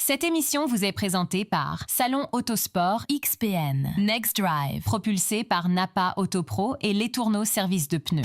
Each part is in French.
Cette émission vous est présentée par Salon Autosport XPN, Next Drive, propulsé par Napa Autopro et Les Tourneaux Service de pneus.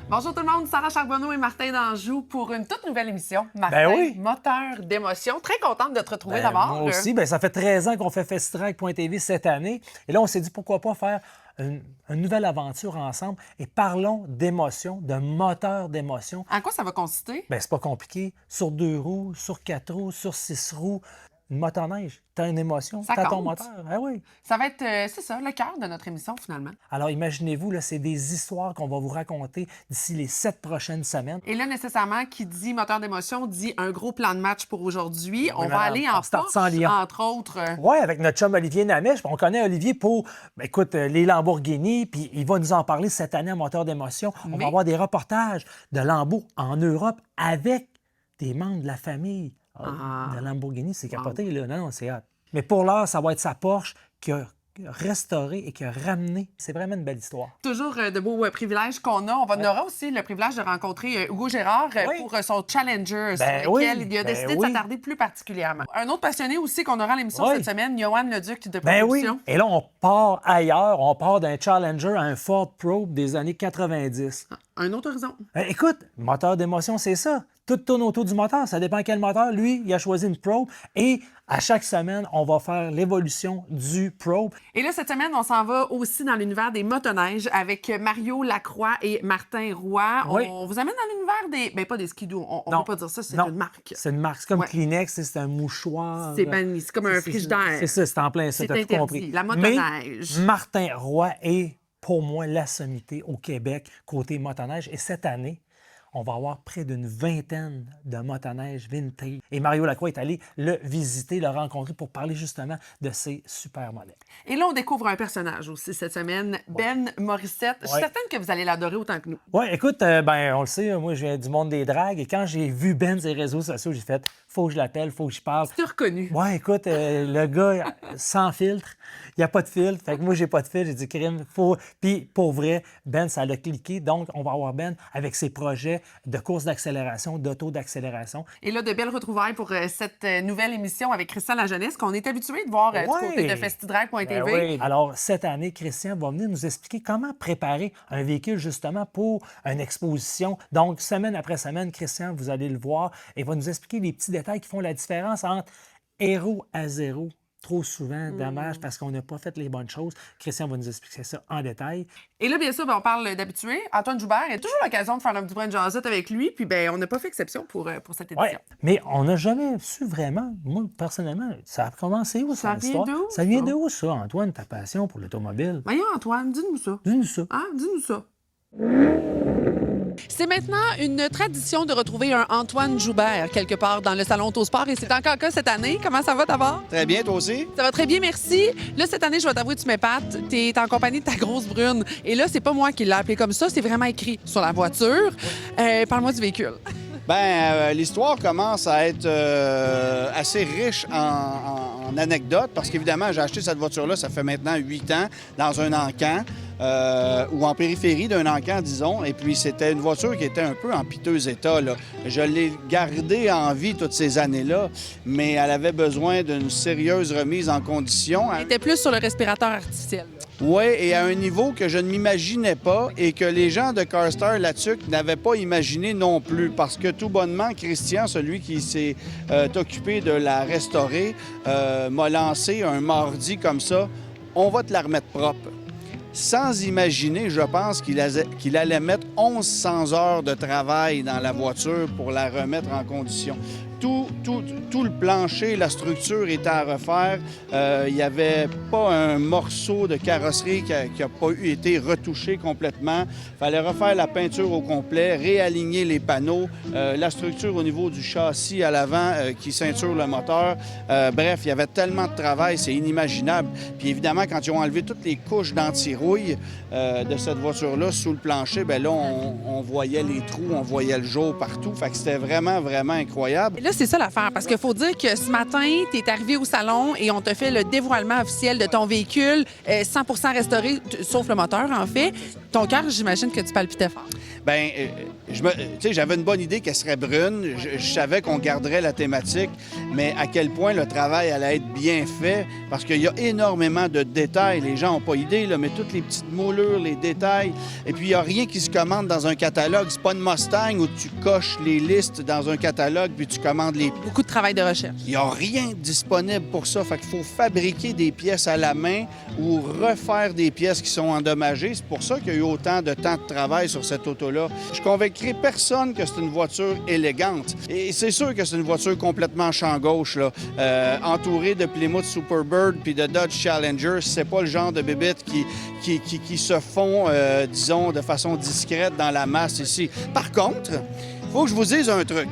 Bonjour tout le monde, Sarah Charbonneau et Martin Danjou pour une toute nouvelle émission. Martin, oui. moteur d'émotion. Très contente de te retrouver d'abord. Moi aussi, ça fait 13 ans qu'on fait FestiDrag.tv cette année. Et là, on s'est dit pourquoi pas faire une nouvelle aventure ensemble et parlons d'émotion, de moteur d'émotion. En quoi ça va consister? C'est pas compliqué. Sur 2 roues, sur 4 roues, sur 6 roues. Une motoneige, t'as une émotion, ça t'as compte. ton moteur. Ah oui. Ça va être, c'est ça, le cœur de notre émission finalement. Alors imaginez-vous, là, c'est des histoires qu'on va vous raconter d'ici les 7 prochaines semaines. Et là, nécessairement, qui dit moteur d'émotion dit un gros plan de match pour aujourd'hui. On va madame, aller en start Porsche, sans Lyon. entre autres. Oui, avec notre chum Olivier Namèche. On connaît Olivier pour, les Lamborghini, puis il va nous en parler cette année en moteur d'émotion. On va avoir des reportages de Lambo en Europe avec des membres de la famille. De Lamborghini, c'est capoté, là. Non, c'est hot. Mais pour l'heure, ça va être sa Porsche qui a restauré et qui a ramené. C'est vraiment une belle histoire. Toujours de beaux privilèges qu'on a. On aura aussi le privilège de rencontrer Hugo Gérard pour son Challenger, sur lequel il a décidé de s'attarder plus particulièrement. Un autre passionné aussi qu'on aura à l'émission cette semaine, Johan Leduc de Propulsion. Et là, on part ailleurs. On part d'un Challenger à un Ford Probe des années 90. Un autre horizon. Écoute, moteur d'émotion, c'est ça. Tout tourne autour du moteur. Ça dépend quel moteur. Lui, il a choisi une Probe. Et à chaque semaine, on va faire l'évolution du Probe. Et là, cette semaine, on s'en va aussi dans l'univers des motoneiges avec Mario Lacroix et Martin Roy. Oui. On vous amène dans l'univers des... pas des skidoo. On ne peut pas dire ça, c'est une marque. C'est une marque. C'est comme Kleenex, c'est un mouchoir. C'est comme un frigidaire. C'est ça, c'est en plein ça. C'est T'as tout interdit. compris. La motoneige. Mais Martin Roy est, pour moi, la sommité au Québec côté motoneige. Et cette année, on va avoir près d'une vingtaine de motoneiges vintage. Et Mario Lacroix est allé le visiter, le rencontrer pour parler justement de ces super modèles. Et là, on découvre un personnage aussi cette semaine, Ben Morissette. Je suis certaine que vous allez l'adorer autant que nous. Oui, écoute, on le sait, moi, je viens du monde des dragues. Et quand j'ai vu Ben sur les réseaux sociaux, j'ai fait « faut que je l'appelle, faut que je parle ». Tu t'es reconnu. Oui, écoute, le gars, sans filtre, il n'y a pas de filtre. Fait que moi, j'ai pas de filtre. J'ai dit « crime, faut... » Puis, pour vrai, Ben, ça l'a cliqué. Donc, on va avoir Ben avec ses projets de course d'accélération, d'auto d'accélération. Et là, de belles retrouvailles pour cette nouvelle émission avec Christian Lajeunesse qu'on est habitué de voir du côté de FestiDrag.tv. Oui. Alors, cette année, Christian va venir nous expliquer comment préparer un véhicule justement pour une exposition. Donc, semaine après semaine, Christian, vous allez le voir et va nous expliquer les petits détails qui font la différence entre héros à zéro. Trop souvent, dommage, parce qu'on n'a pas fait les bonnes choses. Christian va nous expliquer ça en détail. Et là, bien sûr, on parle d'habitués. Antoine Joubert, il y a toujours l'occasion de faire un petit point de jasette avec lui, puis on n'a pas fait exception pour cette édition. Ouais, mais on n'a jamais su vraiment, moi, personnellement, ça a commencé où, ça histoire? Vient d'où? Ça vient de où, ça, Antoine, ta passion pour l'automobile? Voyons, Antoine, dis-nous ça. Dis-nous ça. Dis-nous ça. C'est maintenant une tradition de retrouver un Antoine Joubert quelque part dans le Salon Autosport et c'est encore le cas cette année. Comment ça va d'abord? Très bien, toi aussi? Ça va très bien, merci. Là, cette année, je vais t'avouer, tu m'épates. Tu es en compagnie de ta grosse brune. Et là, c'est pas moi qui l'ai appelé comme ça, c'est vraiment écrit sur la voiture. Parle-moi du véhicule. L'histoire commence à être assez riche en anecdotes parce qu'évidemment, j'ai acheté cette voiture-là, ça fait maintenant 8 ans, dans un encan. Ou en périphérie d'un encan, disons. Et puis, c'était une voiture qui était un peu en piteux état, là. Je l'ai gardée en vie toutes ces années-là, mais elle avait besoin d'une sérieuse remise en condition. Elle était plus sur le respirateur artificiel. Oui, et à un niveau que je ne m'imaginais pas et que les gens de CarStar là-dessus n'avaient pas imaginé non plus. Parce que tout bonnement, Christian, celui qui s'est occupé de la restaurer, m'a lancé un mardi comme ça. On va te la remettre propre. Sans imaginer, je pense qu'il allait mettre 1100 heures de travail dans la voiture pour la remettre en condition. tout le plancher, la structure était à refaire. Il n'y avait pas un morceau de carrosserie qui n'a pas été retouché complètement. Il fallait refaire la peinture au complet, réaligner les panneaux, la structure au niveau du châssis à l'avant qui ceinture le moteur. Bref, il y avait tellement de travail, c'est inimaginable. Puis évidemment, quand ils ont enlevé toutes les couches d'anti-rouille de cette voiture-là sous le plancher, bien là, on voyait les trous, on voyait le jour partout. Fait que c'était vraiment, vraiment incroyable. Et là, c'est ça l'affaire, parce qu'il faut dire que ce matin, tu es arrivé au salon et on te fait le dévoilement officiel de ton véhicule, 100% restauré, sauf le moteur, en fait. Ton cœur, j'imagine que tu palpitais fort. Bien, j'avais une bonne idée qu'elle serait brune. Je savais qu'on garderait la thématique, mais à quel point le travail allait être bien fait, parce qu'il y a énormément de détails. Les gens n'ont pas idée, là, mais toutes les petites moulures, les détails. Et puis, il n'y a rien qui se commande dans un catalogue. C'est pas une Mustang où tu coches les listes dans un catalogue puis tu commandes les... Beaucoup de travail de recherche. Il n'y a rien disponible pour ça. Fait qu'il faut fabriquer des pièces à la main ou refaire des pièces qui sont endommagées. C'est pour ça qu'il y a eu autant de temps de travail sur cette auto-là. Je convaincrai personne que c'est une voiture élégante. Et c'est sûr que c'est une voiture complètement champ gauche, là. Entourée de Plymouth Superbird puis de Dodge Challenger, c'est pas le genre de bébites qui se font, disons, de façon discrète dans la masse ici. Par contre, il faut que je vous dise un truc.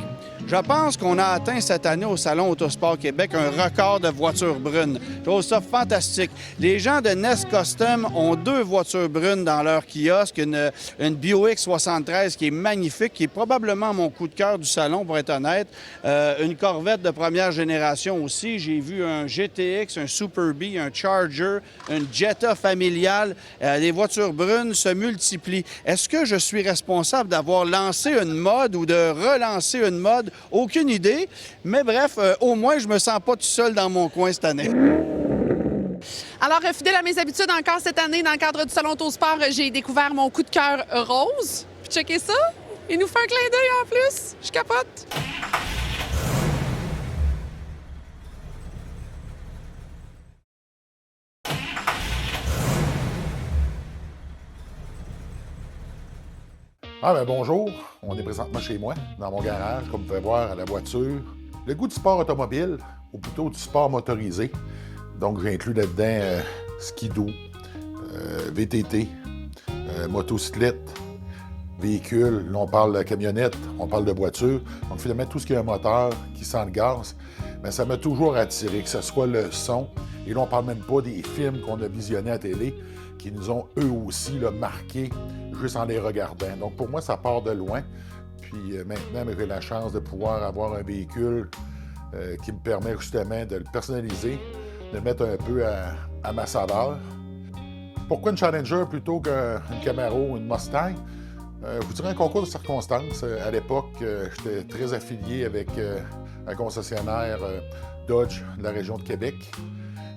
Je pense qu'on a atteint cette année au Salon Autosport Québec un record de voitures brunes. Je trouve ça fantastique. Les gens de Nest Custom ont 2 voitures brunes dans leur kiosque. Une Buick 73 qui est magnifique, qui est probablement mon coup de cœur du salon, pour être honnête. Une Corvette de première génération aussi. J'ai vu un GTX, un Super B, un Charger, une Jetta familiale. Les voitures brunes se multiplient. Est-ce que je suis responsable d'avoir lancé une mode ou de relancer une mode? Aucune idée, mais bref, au moins, je me sens pas tout seul dans mon coin cette année. Alors, fidèle à mes habitudes, encore cette année, dans le cadre du Salon Autosport, j'ai découvert mon coup de cœur rose. Puis checkez ça, il nous fait un clin d'œil en plus. Je capote. Ah ben bonjour, on est présentement chez moi, dans mon garage, comme vous pouvez voir à la voiture. Le goût du sport automobile, ou plutôt du sport motorisé. Donc j'ai inclus là-dedans skidoo, VTT, motocyclette, véhicule. Là on parle de camionnette, on parle de voiture. Donc finalement tout ce qui a un moteur, qui sent le gaz, mais ça m'a toujours attiré, que ce soit le son. Et là on parle même pas des films qu'on a visionnés à la télé, qui nous ont eux aussi là, marqués juste en les regardant. Donc pour moi, ça part de loin. Puis maintenant, j'ai la chance de pouvoir avoir un véhicule qui me permet justement de le personnaliser, de le mettre un peu à ma saveur. Pourquoi une Challenger plutôt qu'une Camaro ou une Mustang? Je vous dirais un concours de circonstances. À l'époque, j'étais très affilié avec un concessionnaire Dodge de la région de Québec.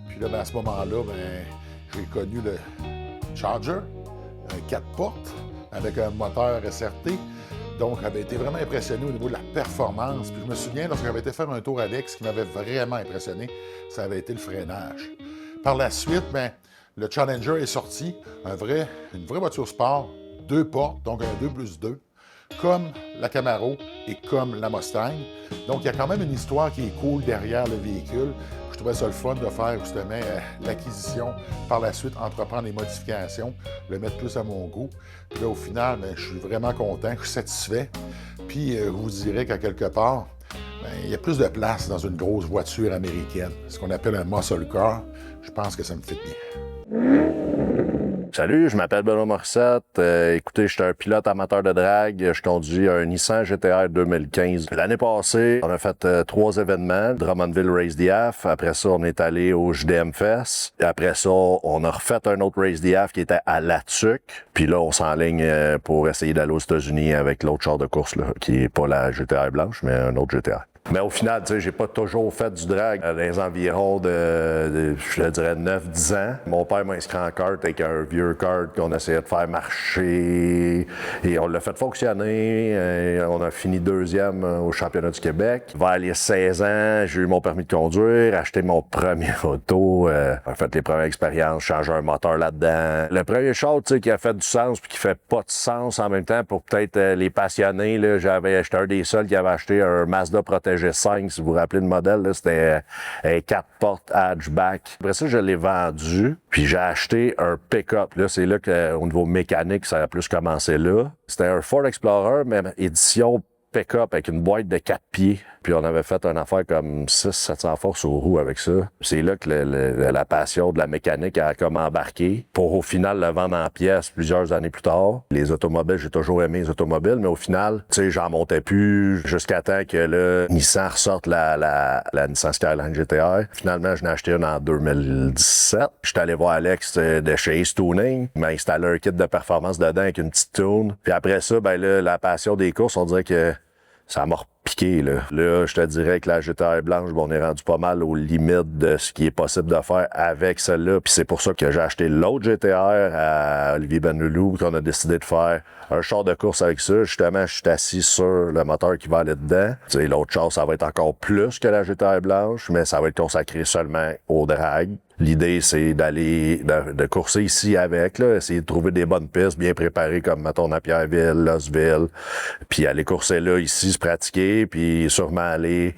Puis là, à ce moment-là, j'ai connu le Charger, un 4 portes avec un moteur SRT. Donc, j'avais été vraiment impressionné au niveau de la performance. Puis je me souviens, lorsque j'avais été faire un tour avec, ce qui m'avait vraiment impressionné, ça avait été le freinage. Par la suite, le Challenger est sorti, une vraie voiture sport, 2 portes, donc un 2+2, comme la Camaro et comme la Mustang. Donc, il y a quand même une histoire qui est cool derrière le véhicule. Je trouvais ça le fun de faire justement l'acquisition, par la suite entreprendre les modifications, le mettre plus à mon goût. Puis là, au final, je suis vraiment content, je suis satisfait. Puis je vous dirais qu'à quelque part, il y a plus de place dans une grosse voiture américaine, ce qu'on appelle un muscle car. Je pense que ça me fit bien. Salut, je m'appelle Benoît Morissette. Écoutez, je suis un pilote amateur de drague. Je conduis un Nissan GT-R 2015. L'année passée, on a fait 3 événements. Drummondville Race DF. Après ça, on est allé au JDM Fest. Et après ça, on a refait un autre Race DF qui était à Latuc. Puis là, on s'enligne pour essayer d'aller aux États-Unis avec l'autre char de course, là, qui est pas la GT-R blanche, mais un autre GT-R. Mais au final, tu sais, j'ai pas toujours fait du drag dans les environs de je dirais, 9-10 ans. Mon père m'a inscrit en kart avec un vieux kart qu'on essayait de faire marcher. Et on l'a fait fonctionner. On a fini 2e au championnat du Québec. Vers les 16 ans, j'ai eu mon permis de conduire, acheté mon premier auto, j'ai fait les premières expériences, changé un moteur là-dedans. Le premier char, tu sais, qui a fait du sens puis qui fait pas de sens en même temps pour peut-être les passionnés, là, j'étais un des seuls qui avait acheté un Mazda protégé G5, si vous vous rappelez le modèle, là, c'était un 4 portes hatchback. Après ça, je l'ai vendu, puis j'ai acheté un pick-up. Là, c'est là qu'au niveau mécanique, ça a plus commencé là. C'était un Ford Explorer, même édition pick-up avec une boîte de 4 pieds. Puis on avait fait une affaire comme 600-700 forces aux roues avec ça. C'est là que la passion de la mécanique a comme embarqué pour au final le vendre en pièces plusieurs années plus tard. Les automobiles, j'ai toujours aimé les automobiles, mais au final, tu sais, j'en montais plus jusqu'à temps que le Nissan ressorte la Nissan Skyline GTR. Finalement, je l'ai acheté une en 2017. J'étais allé voir Alex de chez Ace Tuning. Il m'a installé un kit de performance dedans avec une petite tune. Puis après ça, ben là, la passion des courses, on dirait que ça m'a repiqué, là. Là, je te dirais que la GTR blanche, on est rendu pas mal aux limites de ce qui est possible de faire avec celle-là. Puis c'est pour ça que j'ai acheté l'autre GTR à Olivier Benloulou, qu'on a décidé de faire un char de course avec ça. Justement, je suis assis sur le moteur qui va aller dedans. Tu sais, l'autre char, ça va être encore plus que la GTR blanche, mais ça va être consacré seulement au drag. L'idée, c'est d'aller, de courser ici avec, là, essayer de trouver des bonnes pistes bien préparées comme, mettons, Napierville, Lossville, puis aller courser là, ici, se pratiquer, puis sûrement aller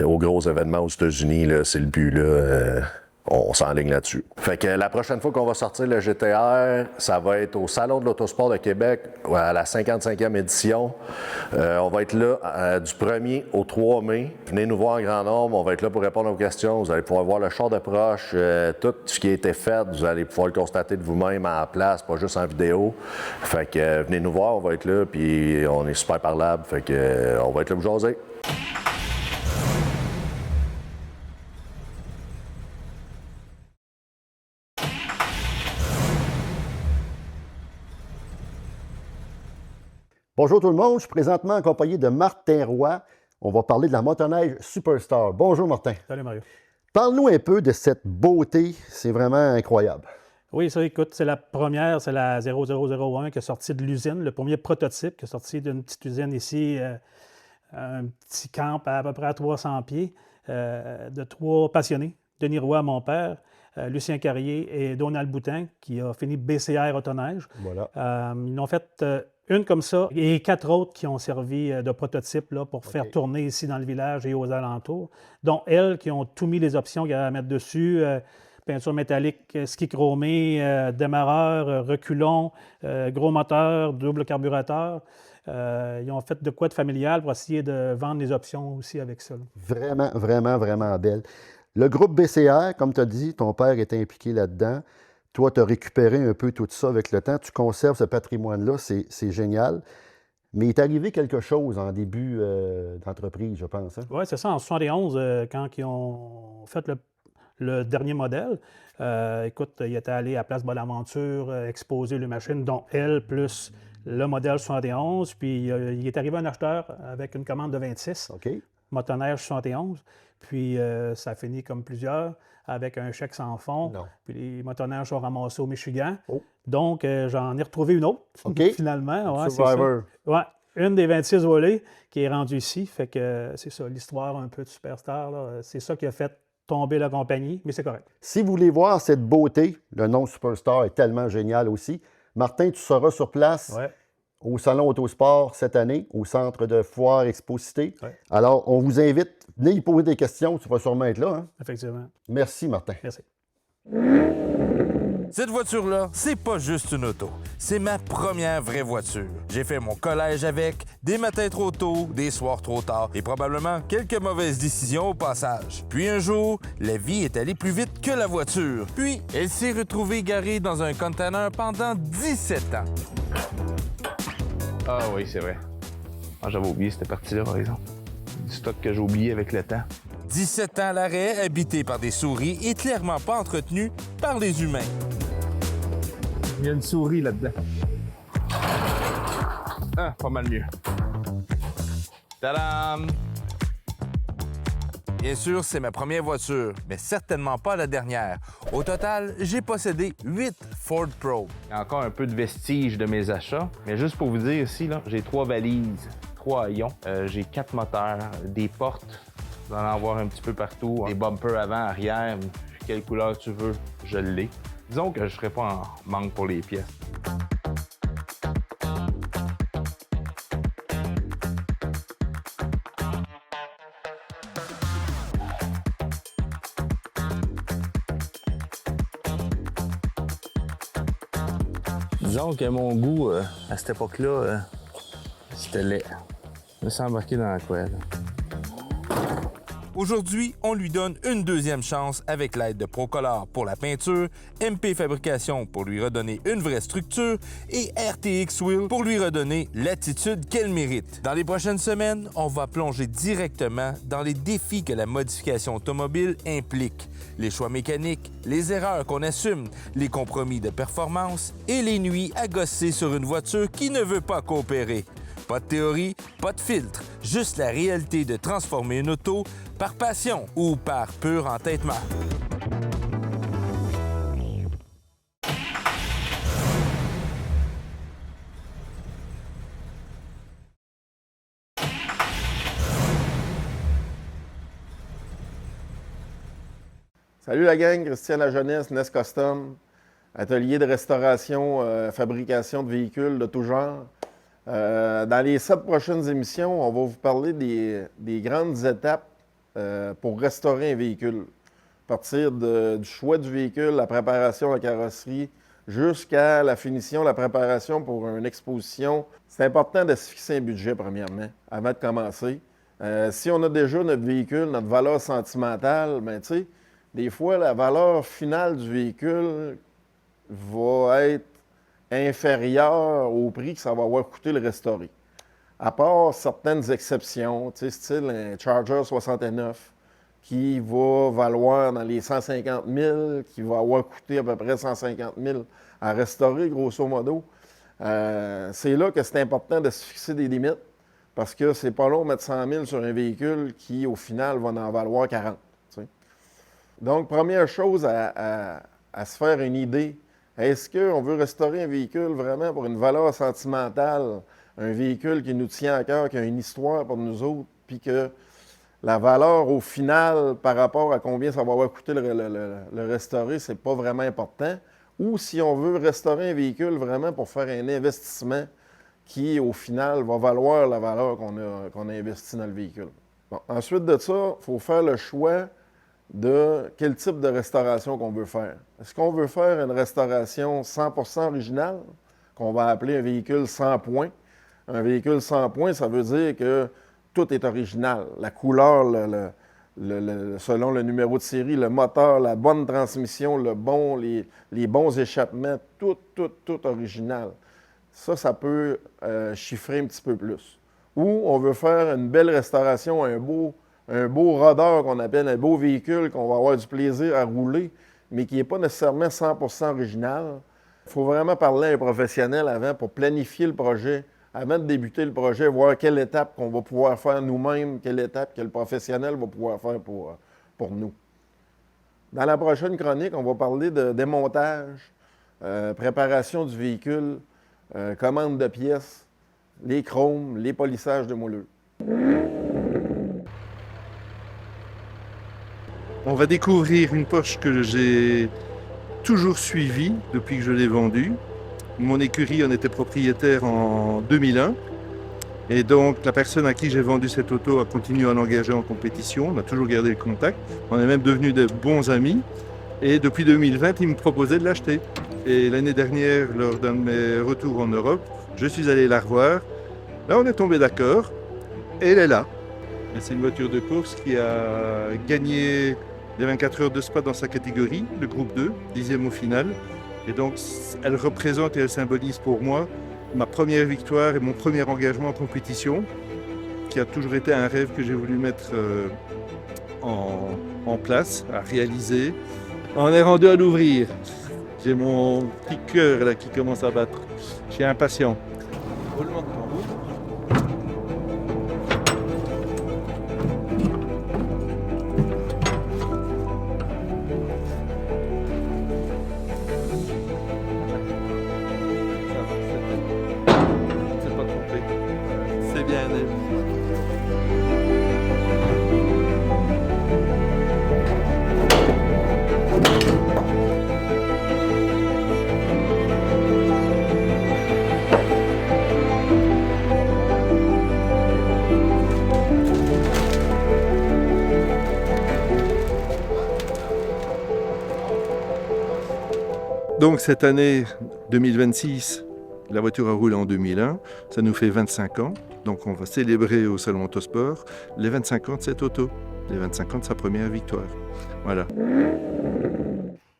aux gros événements aux États-Unis, là, c'est le but, là. On s'enligne là-dessus. Fait que la prochaine fois qu'on va sortir le GTR, ça va être au Salon de l'Autosport de Québec, à la 55e édition. On va être là du 1er au 3 mai. Venez nous voir en grand nombre, on va être là pour répondre aux questions. Vous allez pouvoir voir le char de proche, tout ce qui a été fait, vous allez pouvoir le constater de vous-même en place, pas juste en vidéo. Fait que venez nous voir, on va être là, puis on est super parlable. Fait que on va être là pour jaser. Bonjour tout le monde, je suis présentement accompagné de Martin Roy. On va parler de la motoneige Superstar. Bonjour Martin. Salut Mario. Parle-nous un peu de cette beauté, c'est vraiment incroyable. Oui, ça, écoute, c'est la première, c'est la 0001 qui est sortie de l'usine, le premier prototype qui est sorti d'une petite usine ici, un petit camp à peu près à 300 pieds, de 3 passionnés. Denis Roy, mon père, Lucien Carrier et Donald Boutin, qui a fini BCR Autoneige. Voilà. Ils ont fait une comme ça et 4 autres qui ont servi de prototype là, pour faire tourner ici dans le village et aux alentours, dont elles qui ont tout mis les options qu'il y a à mettre dessus, peinture métallique, ski chromé, démarreur, reculon, gros moteur, double carburateur. Ils ont fait de quoi de familial pour essayer de vendre les options aussi avec ça. Vraiment, vraiment, vraiment belle. Le groupe BCR, comme tu as dit, ton père était impliqué là-dedans. Toi, tu as récupéré un peu tout ça avec le temps. Tu conserves ce patrimoine-là, c'est génial. Mais il est arrivé quelque chose en début d'entreprise, je pense. Hein? Oui, c'est ça. En 1971, quand ils ont fait le dernier modèle, écoute, il était allé à Place Bonaventure exposer les machines, dont elle, plus le modèle 71. Puis il est arrivé un acheteur avec une commande de 26, motoneige 71. Puis ça a fini comme plusieurs, avec un chèque sans fond. Non. Puis les motoneiges sont ramassés au Michigan. Oh. Donc, j'en ai retrouvé une autre, finalement. Ouais, Survivor. Ouais, une des 26 volées qui est rendue ici. Fait que c'est ça, l'histoire un peu de Superstar. Là, c'est ça qui a fait tomber la compagnie, mais c'est correct. Si vous voulez voir cette beauté, le nom Superstar est tellement génial aussi. Martin, tu seras sur place au Salon Autosport cette année, au centre de foire Exposité. Ouais. Alors, on vous invite, venez y poser des questions, tu vas sûrement être là. Hein? Effectivement. Merci, Martin. Merci. Cette voiture-là, c'est pas juste une auto. C'est ma première vraie voiture. J'ai fait mon collège avec, des matins trop tôt, des soirs trop tard et probablement quelques mauvaises décisions au passage. Puis un jour, la vie est allée plus vite que la voiture. Puis, elle s'est retrouvée garée dans un container pendant 17 ans. Ah oui, c'est vrai. Ah, j'avais oublié cette partie-là, par exemple. Du stock que j'ai oublié avec le temps. 17 ans à l'arrêt, habité par des souris et clairement pas entretenu par les humains. Il y a une souris là-dedans. Ah, pas mal mieux. Tadam! Bien sûr, c'est ma première voiture, mais certainement pas la dernière. Au total, j'ai possédé 8 Ford Pro. Il y a encore un peu de vestiges de mes achats, mais juste pour vous dire ici, là, j'ai 3 valises, 3 haillons, j'ai 4 moteurs, des portes, vous allez en voir un petit peu partout, des bumpers avant, arrière, quelle couleur tu veux, je l'ai. Disons que je ne serai pas en manque pour les pièces. Disons que mon goût, à cette époque-là, c'était laid. Je me suis embarqué dans la couette. Aujourd'hui, on lui donne une deuxième chance avec l'aide de Procolor pour la peinture, MP Fabrication pour lui redonner une vraie structure et RTX Wheel pour lui redonner l'attitude qu'elle mérite. Dans les prochaines semaines, on va plonger directement dans les défis que la modification automobile implique. Les choix mécaniques, les erreurs qu'on assume, les compromis de performance et les nuits à gosser sur une voiture qui ne veut pas coopérer. Pas de théorie, pas de filtre, juste la réalité de transformer une auto par passion ou par pur entêtement. Salut la gang, Christian Lajeunesse, NES Custom, atelier de restauration, fabrication de véhicules de tout genre. Dans les 7 prochaines émissions, on va vous parler des grandes étapes pour restaurer un véhicule. À partir du choix du véhicule, la préparation de la carrosserie, jusqu'à la finition, la préparation pour une exposition. C'est important de se fixer un budget, premièrement, avant de commencer. Si on a déjà notre véhicule, notre valeur sentimentale, bien, tu sais, des fois, la valeur finale du véhicule va être inférieur au prix que ça va avoir coûté le restaurer. À part certaines exceptions, tu sais, style un Charger 69, qui va valoir dans les 150 000, qui va avoir coûté à peu près 150 000 à restaurer, grosso modo. C'est là que c'est important de se fixer des limites, parce que c'est pas long de mettre 100 000 sur un véhicule qui, au final, va en valoir 40. Tu sais. Donc, première chose à se faire une idée. Est-ce qu'on veut restaurer un véhicule vraiment pour une valeur sentimentale, un véhicule qui nous tient à cœur, qui a une histoire pour nous autres, puis que la valeur au final, par rapport à combien ça va avoir coûté le restaurer, c'est pas vraiment important, ou si on veut restaurer un véhicule vraiment pour faire un investissement qui, au final, va valoir la valeur qu'on a investi dans le véhicule. Bon, ensuite de ça, il faut faire le choix de quel type de restauration qu'on veut faire. Est-ce qu'on veut faire une restauration 100% originale, qu'on va appeler un véhicule 100 points? Un véhicule 100 points, ça veut dire que tout est original. La couleur, selon le numéro de série, le moteur, la bonne transmission, les bons échappements, tout original. Ça peut chiffrer un petit peu plus. Ou on veut faire une belle restauration, un beau rodeur qu'on appelle un beau véhicule qu'on va avoir du plaisir à rouler, mais qui n'est pas nécessairement 100% original. Il faut vraiment parler à un professionnel avant pour planifier le projet, avant de débuter le projet, voir quelle étape qu'on va pouvoir faire nous-mêmes, quelle étape que le professionnel va pouvoir faire pour nous. Dans la prochaine chronique, on va parler de démontage, préparation du véhicule, commande de pièces, les chromes, les polissages de moulures. On va découvrir une Porsche que j'ai toujours suivie depuis que je l'ai vendue. Mon écurie en était propriétaire en 2001. Et donc, la personne à qui j'ai vendu cette auto a continué à l'engager en compétition. On a toujours gardé le contact. On est même devenus de bons amis. Et depuis 2020, il me proposait de l'acheter. Et l'année dernière, lors d'un de mes retours en Europe, je suis allé la revoir. Là, on est tombé d'accord. Et elle est là. Et c'est une voiture de course qui a gagné les 24 heures de Spa dans sa catégorie, le groupe 2, 10e au final. Et donc, elle représente et elle symbolise pour moi ma première victoire et mon premier engagement en compétition, qui a toujours été un rêve que j'ai voulu mettre en place, à réaliser. On est rendu à l'ouvrir. J'ai mon petit cœur là qui commence à battre. Je suis impatient. Roulement de tambour. Donc cette année 2026, la voiture a roulé en 2001, ça nous fait 25 ans. Donc on va célébrer au Salon Autosport les 25 ans de cette auto, les 25 ans de sa première victoire. Voilà.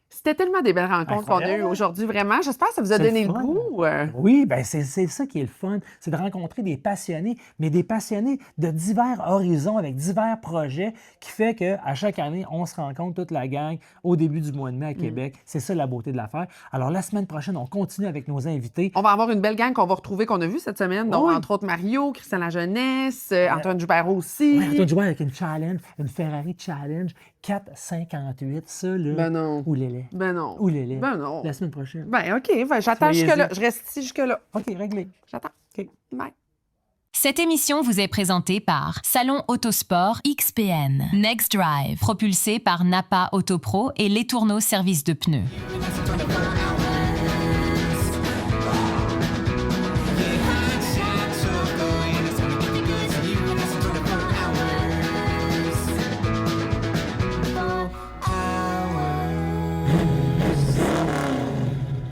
C'était tellement des belles rencontres qu'on a eues aujourd'hui, vraiment. J'espère que ça vous a donné le goût. Oui, bien c'est ça qui est le fun, c'est de rencontrer des passionnés, mais des passionnés de divers horizons, avec divers projets, qui fait qu'à chaque année, on se rencontre toute la gang au début du mois de mai à Québec. C'est ça la beauté de l'affaire. Alors la semaine prochaine, on continue avec nos invités. On va avoir une belle gang qu'on va retrouver, qu'on a vue cette semaine, dont entre autres Mario, Christian Lajeunesse, Antoine Joubert aussi. Oui, Antoine Joubert avec une challenge, une Ferrari Challenge 458, ça là. Ben non. Ou l'élé. Ben non. Ou l'élé. Ben non. La semaine prochaine. Ben OK, j'attends jusque-là. Je reste ici jusque-là. OK, réglé. J'attends. OK. Bye. Cette émission vous est présentée par Salon Autosport XPN, Next Drive, propulsé par Napa Autopro et Les Tourneaux Service de pneus.